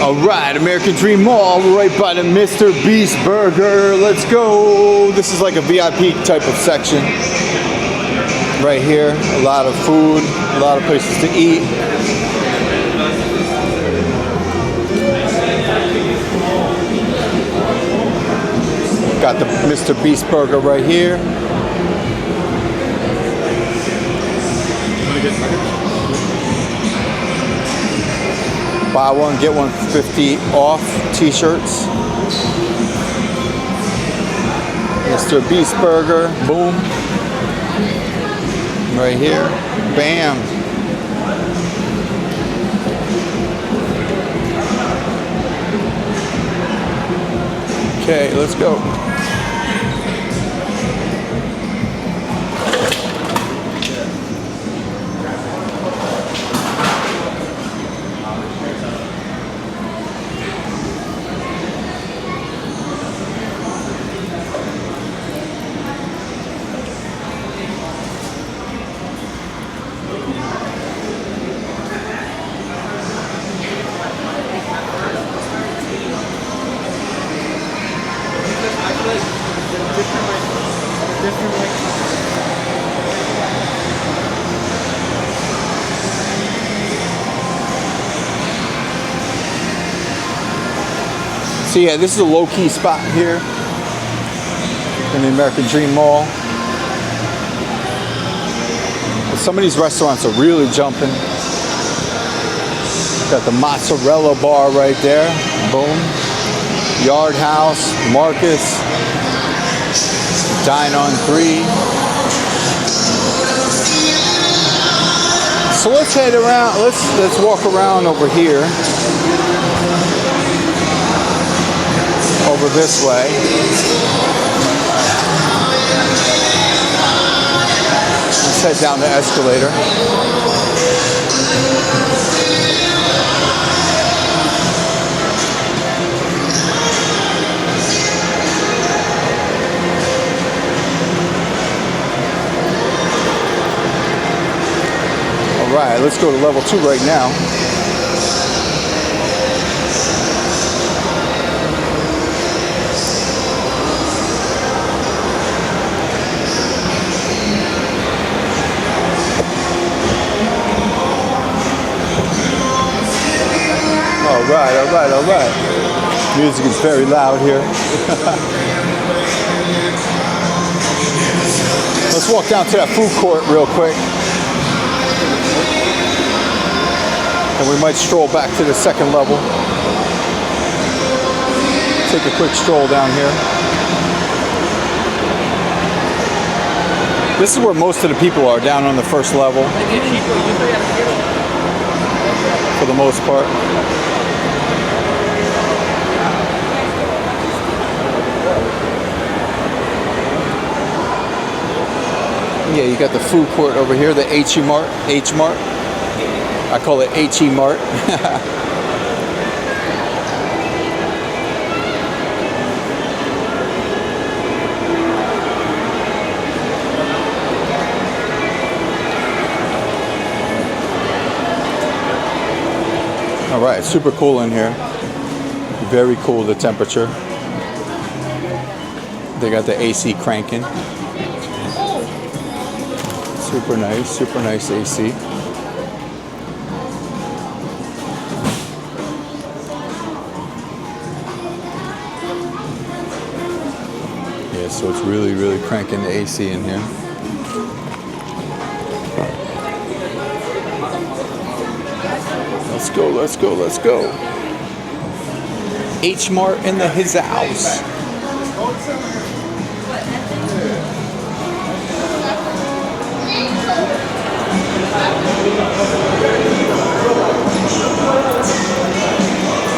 Alright, American Dream Mall, right by the Mr. Beast Burger. Let's go. This is like a VIP type of section. Right here, a lot of food, a lot of places to eat. Got the Mr. Beast Burger right here. Buy one, get one 50 off t-shirts. Mr. Beast Burger, boom. Right here, bam. Okay, let's go. So yeah, this is a low-key spot here in the American Dream Mall. Some of these restaurants are really jumping. Got the mozzarella bar right there, boom. Yard House, Marcus, Dine on 3. So let's head around. Let's walk around over here. Over this way. Let's head down the escalator. All right, let's go to level 2 right now. All right. Music is very loud here. Let's walk down to that food court real quick. And we might stroll back to the second level. Take a quick stroll down here. This is where most of the people are, down on the first level. For the most part. Yeah, you got the food court over here, the H-Mart. I call it H-Mart. All right, super cool in here. Very cool, the temperature. They got the AC cranking. Super nice AC. Yeah, so it's really cranking the AC in here. Let's go. H-Mart in his house.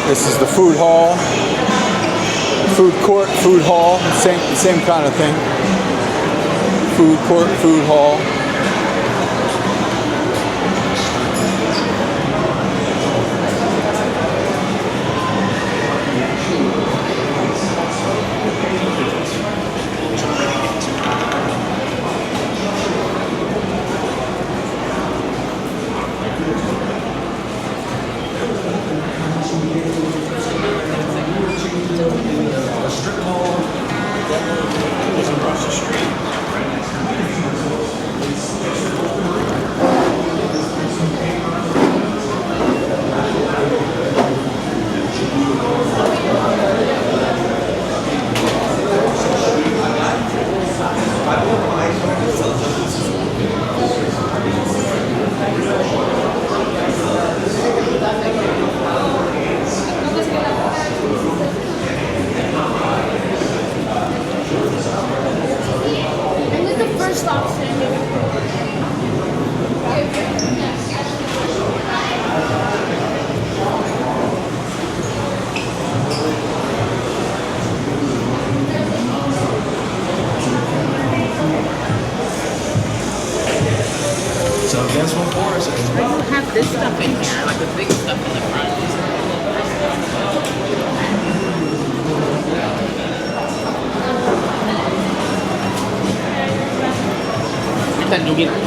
This is the food hall, food court, food hall, same kind of thing. Food court, food hall. So guess what Forrest is? I don't have this stuff in here, like the big stuff in the front. Esta lluvia.